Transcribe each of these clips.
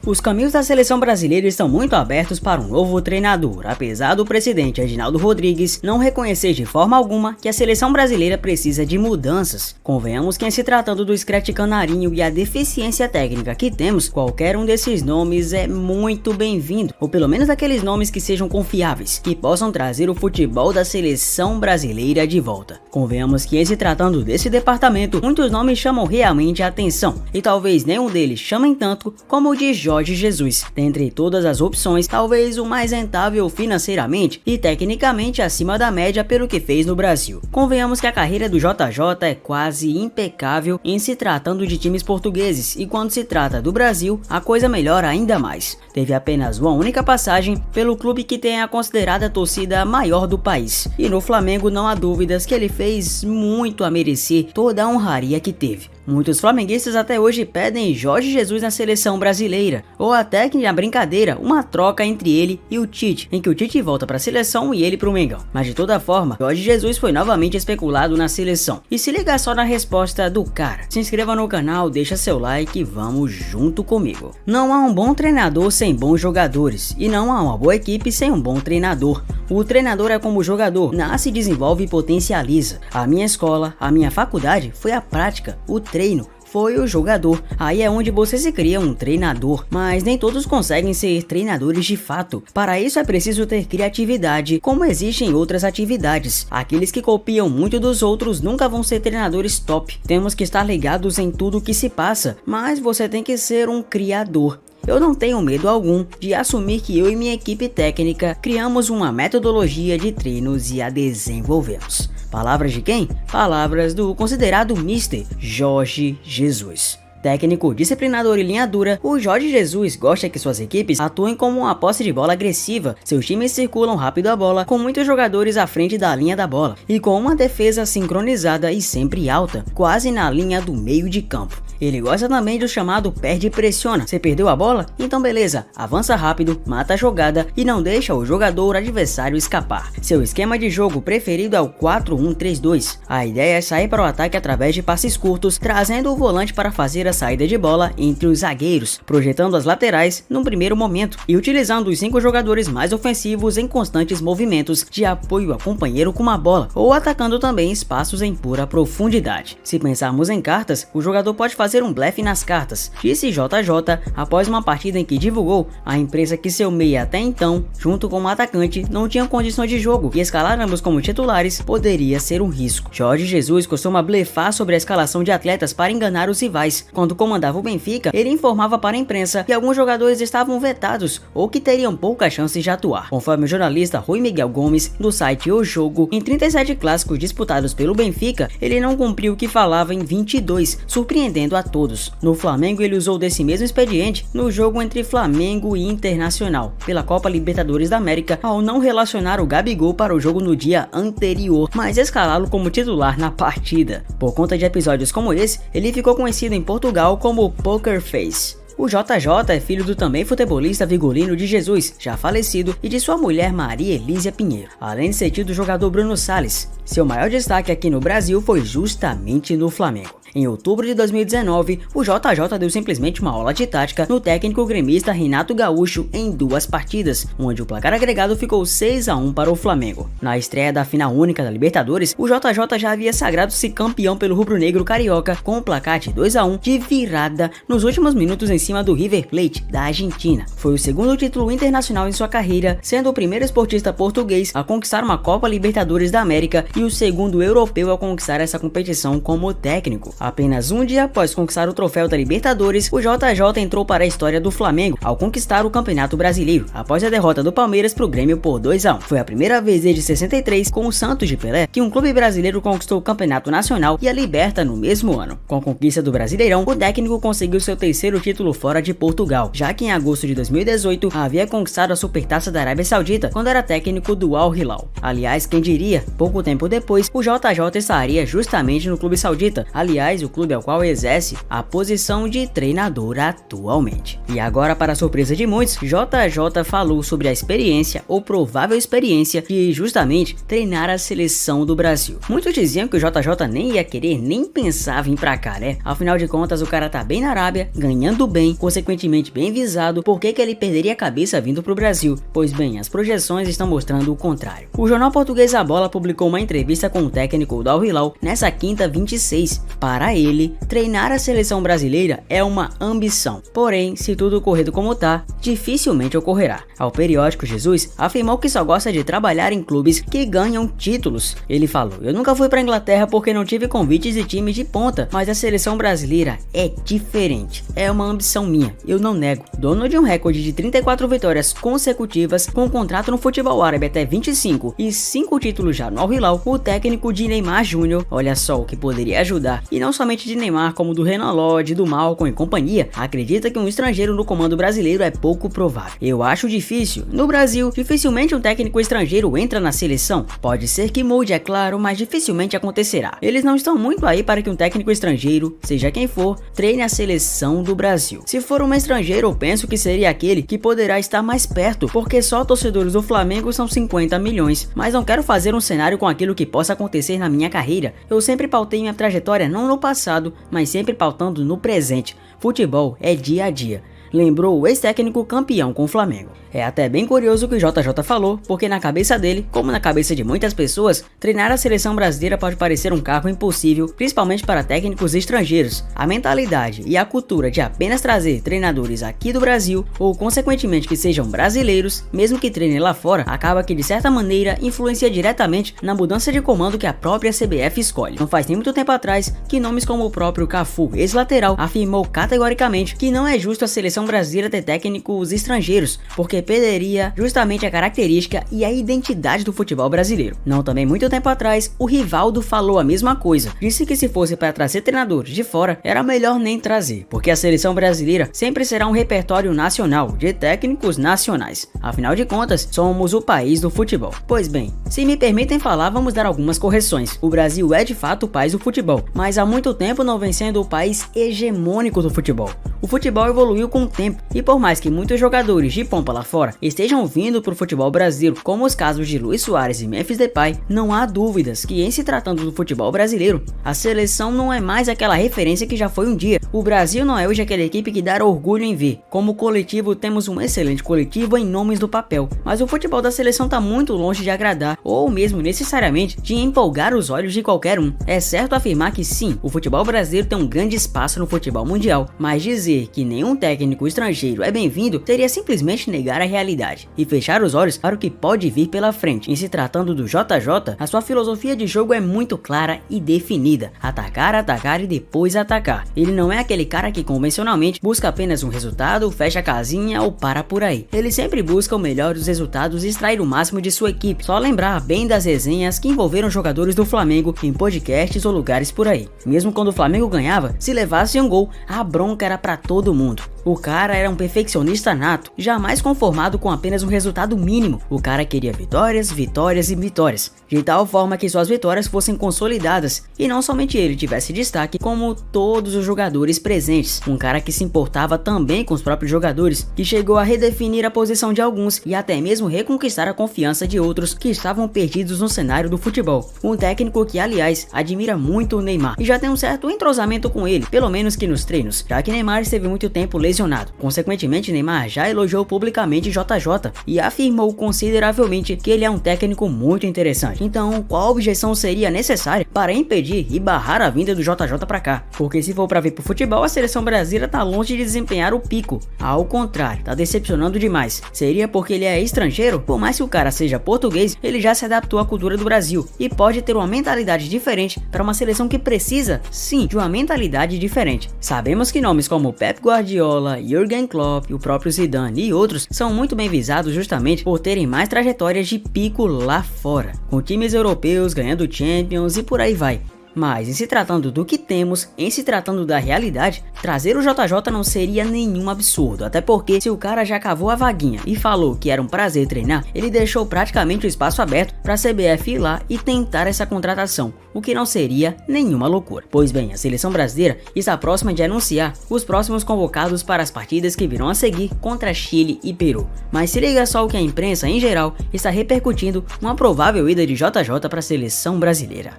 Os caminhos da seleção brasileira estão muito abertos para um novo treinador, apesar do presidente Edinaldo Rodrigues não reconhecer de forma alguma que a seleção brasileira precisa de mudanças. Convenhamos que, em se tratando do Scratch Canarinho e a deficiência técnica que temos, qualquer um desses nomes é muito bem-vindo, ou pelo menos aqueles nomes que sejam confiáveis, que possam trazer o futebol da seleção brasileira de volta. Convenhamos que, em se tratando desse departamento, muitos nomes chamam realmente a atenção, e talvez nenhum deles chamem tanto como o de Jorge Jesus. Dentre todas as opções, talvez o mais rentável financeiramente e tecnicamente acima da média pelo que fez no Brasil. Convenhamos que a carreira do JJ é quase impecável em se tratando de times portugueses, e quando se trata do Brasil, a coisa melhora ainda mais. Teve apenas uma única passagem pelo clube que tem a considerada torcida maior do país, e no Flamengo não há dúvidas que ele fez muito a merecer toda a honraria que teve. Muitos flamenguistas até hoje pedem Jorge Jesus na seleção brasileira, ou até que na brincadeira, uma troca entre ele e o Tite, em que o Tite volta para a seleção e ele para o Mengão. Mas de toda forma, Jorge Jesus foi novamente especulado na seleção. E se liga só na resposta do cara. Se inscreva no canal, deixa seu like e vamos junto comigo. Não há um bom treinador sem bons jogadores, e não há uma boa equipe sem um bom treinador. O treinador é como o jogador, nasce, desenvolve e potencializa. A minha escola, a minha faculdade foi a prática, o treino foi o jogador. Aí é onde você se cria um treinador, mas nem todos conseguem ser treinadores de fato. Para isso é preciso ter criatividade, como existe em outras atividades. Aqueles que copiam muito dos outros nunca vão ser treinadores top. Temos que estar ligados em tudo que se passa, mas você tem que ser um criador. Eu não tenho medo algum de assumir que eu e minha equipe técnica criamos uma metodologia de treinos e a desenvolvemos. Palavras de quem? Palavras do considerado Mister Jorge Jesus. Técnico, disciplinador e linha dura, o Jorge Jesus gosta que suas equipes atuem como uma posse de bola agressiva. Seus times circulam rápido a bola, com muitos jogadores à frente da linha da bola, e com uma defesa sincronizada e sempre alta, quase na linha do meio de campo. Ele gosta também do chamado perde e pressiona. Você perdeu a bola? Então beleza, avança rápido, mata a jogada e não deixa o jogador adversário escapar. Seu esquema de jogo preferido é o 4-1-3-2. A ideia é sair para o ataque através de passes curtos, trazendo o volante para fazer a saída de bola entre os zagueiros, projetando as laterais num primeiro momento e utilizando os 5 jogadores mais ofensivos em constantes movimentos de apoio a companheiro com uma bola, ou atacando também espaços em pura profundidade. Se pensarmos em cartas, o jogador pode fazer um blefe nas cartas, disse JJ após uma partida em que divulgou à imprensa que seu meia até então, junto com o atacante, não tinham condições de jogo e escalar ambos como titulares poderia ser um risco. Jorge Jesus costuma blefar sobre a escalação de atletas para enganar os rivais. Quando comandava o Benfica, ele informava para a imprensa que alguns jogadores estavam vetados ou que teriam poucas chances de atuar. Conforme o jornalista Rui Miguel Gomes, do site O Jogo, em 37 clássicos disputados pelo Benfica, ele não cumpriu o que falava em 22, surpreendendo a todos. No Flamengo, ele usou desse mesmo expediente no jogo entre Flamengo e Internacional, pela Copa Libertadores da América, ao não relacionar o Gabigol para o jogo no dia anterior, mas escalá-lo como titular na partida. Por conta de episódios como esse, ele ficou conhecido em Portugal como Poker Face. O JJ é filho do também futebolista Vigolino de Jesus, já falecido, e de sua mulher Maria Elísia Pinheiro, além de ser tido o jogador Bruno Salles. Seu maior destaque aqui no Brasil foi justamente no Flamengo. Em outubro de 2019, o JJ deu simplesmente uma aula de tática no técnico gremista Renato Gaúcho em 2 partidas, onde o placar agregado ficou 6-1 para o Flamengo. Na estreia da final única da Libertadores, o JJ já havia sagrado-se campeão pelo rubro-negro carioca com o placar de 2-1 de virada nos últimos minutos em cima do River Plate da Argentina. Foi o segundo título internacional em sua carreira, sendo o primeiro esportista português a conquistar uma Copa Libertadores da América e o segundo europeu a conquistar essa competição como técnico. Apenas um dia após conquistar o troféu da Libertadores, o JJ entrou para a história do Flamengo ao conquistar o Campeonato Brasileiro, após a derrota do Palmeiras para o Grêmio por 2-1. Foi a primeira vez desde 63, com o Santos de Pelé, que um clube brasileiro conquistou o Campeonato Nacional e a Liberta no mesmo ano. Com a conquista do Brasileirão, o técnico conseguiu seu terceiro título fora de Portugal, já que em agosto de 2018 havia conquistado a Supertaça da Arábia Saudita quando era técnico do Al Hilal. Aliás, quem diria, pouco tempo depois, o JJ estaria justamente no clube saudita. Aliás, Goiás, o clube ao qual exerce a posição de treinador atualmente. E agora, para a surpresa de muitos, JJ falou sobre a experiência ou provável experiência de justamente treinar a seleção do Brasil. Muitos diziam que o JJ nem ia querer nem pensar vir pra cá, né? Afinal de contas, o cara tá bem na Arábia, ganhando bem, consequentemente bem visado. Por que ele perderia a cabeça vindo pro Brasil? Pois bem, as projeções estão mostrando o contrário. O jornal português A Bola publicou uma entrevista com o técnico do Al Hilal nessa quinta 26. Para ele, treinar a seleção brasileira é uma ambição. Porém, se tudo ocorrer como tá, dificilmente ocorrerá. Ao periódico, Jesus afirmou que só gosta de trabalhar em clubes que ganham títulos. Ele falou: "Eu nunca fui pra Inglaterra porque não tive convites de times de ponta, mas a seleção brasileira é diferente. É uma ambição minha, eu não nego." Dono de um recorde de 34 vitórias consecutivas, com contrato no futebol árabe até 25 e 5 títulos já no Al Hilal, o técnico de Neymar Júnior, olha só o que poderia ajudar, e não somente de Neymar, como do Renan Lodge, do Malcom e companhia, acredita que um estrangeiro no comando brasileiro é pouco provável. Eu acho difícil. No Brasil, dificilmente um técnico estrangeiro entra na seleção. Pode ser que mude, é claro, mas dificilmente acontecerá. Eles não estão muito aí para que um técnico estrangeiro, seja quem for, treine a seleção do Brasil. Se for um estrangeiro, eu penso que seria aquele que poderá estar mais perto, porque só torcedores do Flamengo são 50 milhões. Mas não quero fazer um cenário com aquilo que possa acontecer na minha carreira. Eu sempre pautei minha trajetória não no passado, mas sempre pautando no presente. Futebol é dia a dia, lembrou o ex-técnico campeão com o Flamengo. É até bem curioso o que o JJ falou, porque na cabeça dele, como na cabeça de muitas pessoas, treinar a seleção brasileira pode parecer um cargo impossível, principalmente para técnicos estrangeiros. A mentalidade e a cultura de apenas trazer treinadores aqui do Brasil, ou consequentemente que sejam brasileiros, mesmo que treinem lá fora, acaba que de certa maneira influencia diretamente na mudança de comando que a própria CBF escolhe. Não faz nem muito tempo atrás que nomes como o próprio Cafu, ex-lateral, afirmou categoricamente que não é justo a seleção brasileira ter técnicos estrangeiros, porque perderia justamente a característica e a identidade do futebol brasileiro. Não também muito tempo atrás, o Rivaldo falou a mesma coisa. Disse que se fosse para trazer treinadores de fora, era melhor nem trazer, porque a seleção brasileira sempre será um repertório nacional, de técnicos nacionais. Afinal de contas, somos o país do futebol. Pois bem, se me permitem falar, vamos dar algumas correções. O Brasil é de fato o país do futebol, mas há muito tempo não vem sendo o país hegemônico do futebol. O futebol evoluiu com o tempo, e por mais que muitos jogadores de pompa lá fora estejam vindo para o futebol brasileiro, como os casos de Luis Soares e Memphis Depay, não há dúvidas que, em se tratando do futebol brasileiro, a seleção não é mais aquela referência que já foi um dia. O Brasil não é hoje aquela equipe que dá orgulho em ver. Como coletivo, temos um excelente coletivo em nomes do papel, mas o futebol da seleção está muito longe de agradar, ou mesmo necessariamente de empolgar os olhos de qualquer um. É certo afirmar que sim, o futebol brasileiro tem um grande espaço no futebol mundial, mas dizer que nenhum técnico estrangeiro é bem-vindo seria simplesmente negar a realidade e fechar os olhos para o que pode vir pela frente. Em se tratando do JJ, a sua filosofia de jogo é muito clara e definida: atacar, atacar e depois atacar. Ele não é aquele cara que convencionalmente busca apenas um resultado, fecha a casinha ou para por aí. Ele sempre busca o melhor dos resultados e extrair o máximo de sua equipe. Só lembrar bem das resenhas que envolveram jogadores do Flamengo em podcasts ou lugares por aí. Mesmo quando o Flamengo ganhava, se levasse um gol, a bronca era para todo mundo. O cara era um perfeccionista nato, jamais conformado com apenas um resultado mínimo. O cara queria vitórias, vitórias e vitórias, de tal forma que suas vitórias fossem consolidadas, e não somente ele tivesse destaque, como todos os jogadores presentes. Um cara que se importava também com os próprios jogadores, que chegou a redefinir a posição de alguns e até mesmo reconquistar a confiança de outros que estavam perdidos no cenário do futebol. Um técnico que, aliás, admira muito o Neymar e já tem um certo entrosamento com ele, pelo menos que nos treinos, já que Neymar esteve muito tempo lesionado. Consequentemente, Neymar já elogiou publicamente JJ e afirmou consideravelmente que ele é um técnico muito interessante. Então, qual objeção seria necessária para impedir e barrar a vinda do JJ para cá? Porque se for para ver pro futebol, a seleção brasileira tá longe de desempenhar o pico. Ao contrário, tá decepcionando demais. Seria porque ele é estrangeiro? Por mais que o cara seja português, ele já se adaptou à cultura do Brasil e pode ter uma mentalidade diferente para uma seleção que precisa, sim, de uma mentalidade diferente. Sabemos que nomes como Pep Guardiola, Jürgen Klopp, o próprio Zidane e outros são muito bem visados justamente por terem mais trajetórias de pico lá fora, com times europeus ganhando Champions e por aí vai. Mas em se tratando do que temos, em se tratando da realidade, trazer o JJ não seria nenhum absurdo, até porque se o cara já cavou a vaguinha e falou que era um prazer treinar, ele deixou praticamente o espaço aberto para a CBF ir lá e tentar essa contratação, o que não seria nenhuma loucura. Pois bem, a seleção brasileira está próxima de anunciar os próximos convocados para as partidas que virão a seguir contra Chile e Peru. Mas se liga só o que a imprensa em geral está repercutindo uma provável ida de JJ para a seleção brasileira.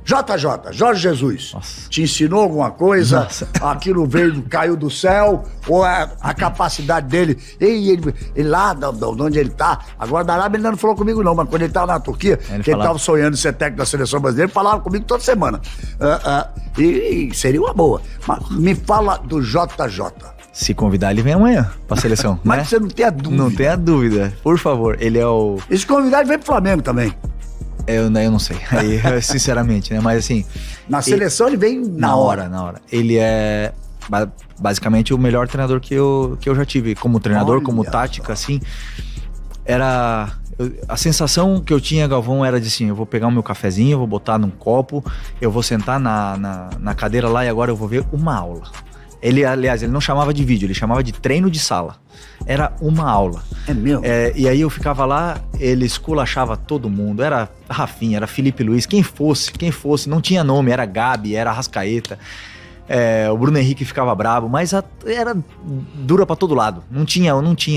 JJ, Jorge Jesus, Nossa. te ensinou alguma coisa? Nossa. Aquilo veio, caiu do céu? Ou é a capacidade dele? Ele lá, de onde ele tá, agora da Arábia ele não falou comigo não, mas quando ele tava na Turquia, que ele tava sonhando em ser técnico da seleção brasileira, ele falava comigo toda semana. E seria uma boa. Mas me fala do JJ. Se convidar, ele vem amanhã pra seleção, Mas né? você não tem a dúvida. Não tenha dúvida, por favor. Ele é o... E se convidar, ele vem pro Flamengo também. Eu não sei, aí, sinceramente, né? Mas assim... Na seleção ele vem na hora. Na hora. Ele é basicamente o melhor treinador que eu já tive. Como treinador, Olha como só. tática, assim. A sensação que eu tinha, Galvão, era de assim, eu vou pegar o meu cafezinho, eu vou botar num copo, eu vou sentar na cadeira lá e agora eu vou ver uma aula. Ele, aliás, ele não chamava de vídeo, ele chamava de treino de sala. Era uma aula. É mesmo? E aí eu ficava lá, ele esculachava todo mundo. Era Rafinha, era Felipe Luiz, quem fosse, não tinha nome, era Gabi, era Arrascaeta. O Bruno Henrique ficava bravo, mas era dura pra todo lado. Não tinha,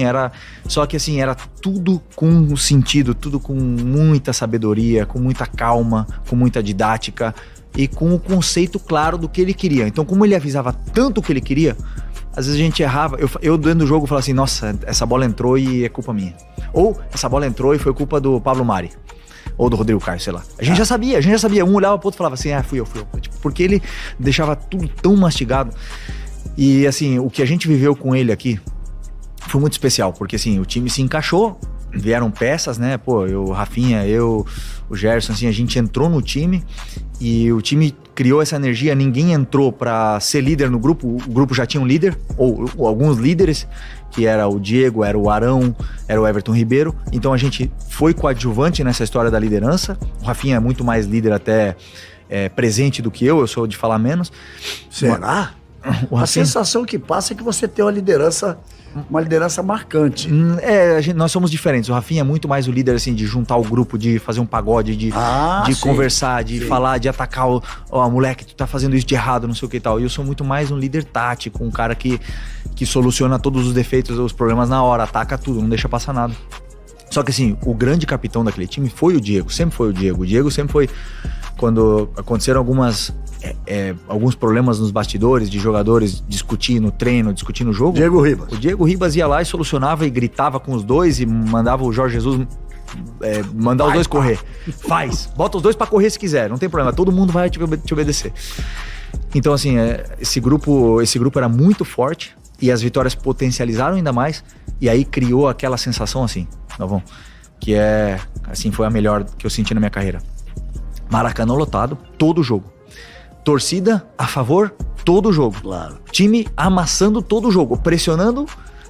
era... Só que assim, era tudo com sentido, tudo com muita sabedoria, com muita calma, com muita didática e com o conceito claro do que ele queria. Então, como ele avisava tanto o que ele queria, às vezes a gente errava. Eu dentro do jogo falava assim, nossa, essa bola entrou e é culpa minha. Ou essa bola entrou e foi culpa do Pablo Mari. Ou do Rodrigo Caio, sei lá. A gente já sabia. Um olhava pro outro e falava assim, fui eu. Tipo, porque ele deixava tudo tão mastigado. E assim, o que a gente viveu com ele aqui foi muito especial, porque assim, o time se encaixou, vieram peças, né? Pô, o Rafinha, o Gerson, assim, a gente entrou no time e o time criou essa energia, ninguém entrou pra ser líder no grupo, o grupo já tinha um líder, ou alguns líderes, que era o Diego, era o Arão, era o Everton Ribeiro, então a gente foi coadjuvante nessa história da liderança. O Rafinha é muito mais líder até presente do que eu sou de falar menos. Será? O A Rafinha... sensação que passa é que você tem uma liderança marcante. Nós somos diferentes. O Rafinha é muito mais o líder, assim, de juntar o grupo, de fazer um pagode, de sim, conversar, de falar, de atacar moleque, tu tá fazendo isso de errado, não sei o que e tal. E eu sou muito mais um líder tático, um cara que soluciona todos os defeitos, os problemas na hora, ataca tudo, não deixa passar nada. Só que assim, o grande capitão daquele time foi o Diego, sempre foi o Diego. O Diego sempre foi, quando aconteceram alguns problemas nos bastidores, de jogadores discutir no treino, discutir no jogo. Diego Ribas. O Diego Ribas ia lá e solucionava e gritava com os dois e mandava o Jorge Jesus mandar os dois correr. Bota os dois pra correr se quiser, não tem problema, todo mundo vai te obedecer. Então assim, esse grupo era muito forte e as vitórias potencializaram ainda mais e aí criou aquela sensação assim, Galvão, que assim, foi a melhor que eu senti na minha carreira. Maracanã lotado, todo jogo. Torcida a favor, todo jogo. Claro. Time amassando todo jogo, pressionando,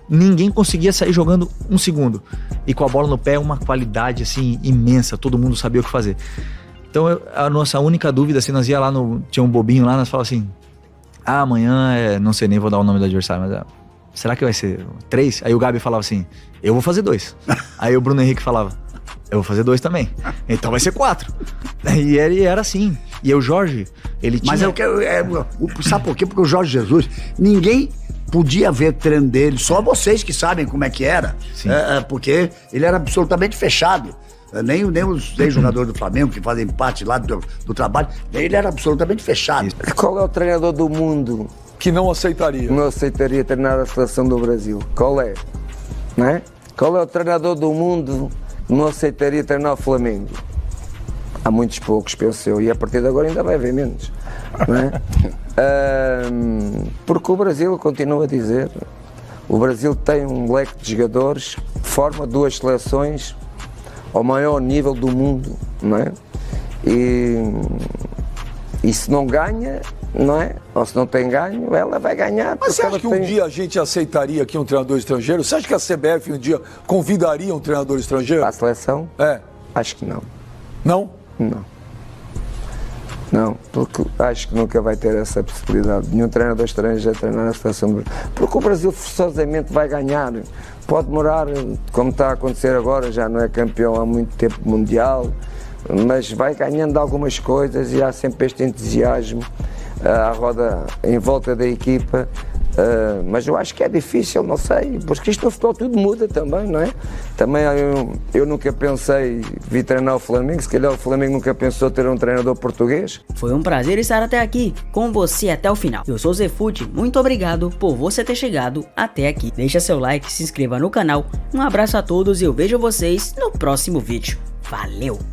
ninguém conseguia sair jogando um segundo. E com a bola no pé, uma qualidade assim imensa, todo mundo sabia o que fazer. Então a nossa única dúvida, assim, nós ia lá tinha um bobinho lá, nós falávamos assim, amanhã não sei, nem vou dar o nome do adversário, mas será que vai ser 3? Aí o Gabi falava assim, eu vou fazer 2. Aí o Bruno Henrique falava, eu vou fazer 2 também. Então vai ser 4. E ele era assim. E o Jorge, ele tinha... Mas eu quero... sabe por quê? Porque o Jorge Jesus, ninguém podia ver treino dele, só vocês que sabem como é que era. Porque ele era absolutamente fechado. Nem os ex-jogadores do Flamengo, que fazem parte lá do trabalho, ele era absolutamente fechado. Qual é o treinador do mundo que não aceitaria? não aceitaria treinar a seleção do Brasil? Qual é? Não é? Qual é o treinador do mundo que não aceitaria treinar o Flamengo? Há muitos poucos, penso eu, e a partir de agora ainda vai haver menos. Não é? Porque o Brasil, continuo a dizer, o Brasil tem um leque de jogadores que forma 2 seleções ao maior nível do mundo, não é? E se não ganha, não é? Ou se não tem ganho, ela vai ganhar. Mas você acha que um dia a gente aceitaria aqui um treinador estrangeiro? Você acha que a CBF um dia convidaria um treinador estrangeiro? A seleção? É. Acho que não. Não? Não. Não, porque acho que nunca vai ter essa possibilidade. Nenhum treinador estrangeiro treinar na seleção do Brasil. Porque o Brasil forçosamente vai ganhar. Pode demorar, como está a acontecer agora, já não é campeão há muito tempo mundial, mas vai ganhando algumas coisas e há sempre este entusiasmo à roda em volta da equipa. Mas eu acho que é difícil, não sei, porque isto no futebol tudo muda também, não é? Também eu nunca pensei vir treinar o Flamengo, se calhar o Flamengo nunca pensou ter um treinador português. Foi um prazer estar até aqui, com você até o final. Eu sou o Zefute, muito obrigado por você ter chegado até aqui. Deixa seu like, se inscreva no canal, um abraço a todos e eu vejo vocês no próximo vídeo. Valeu!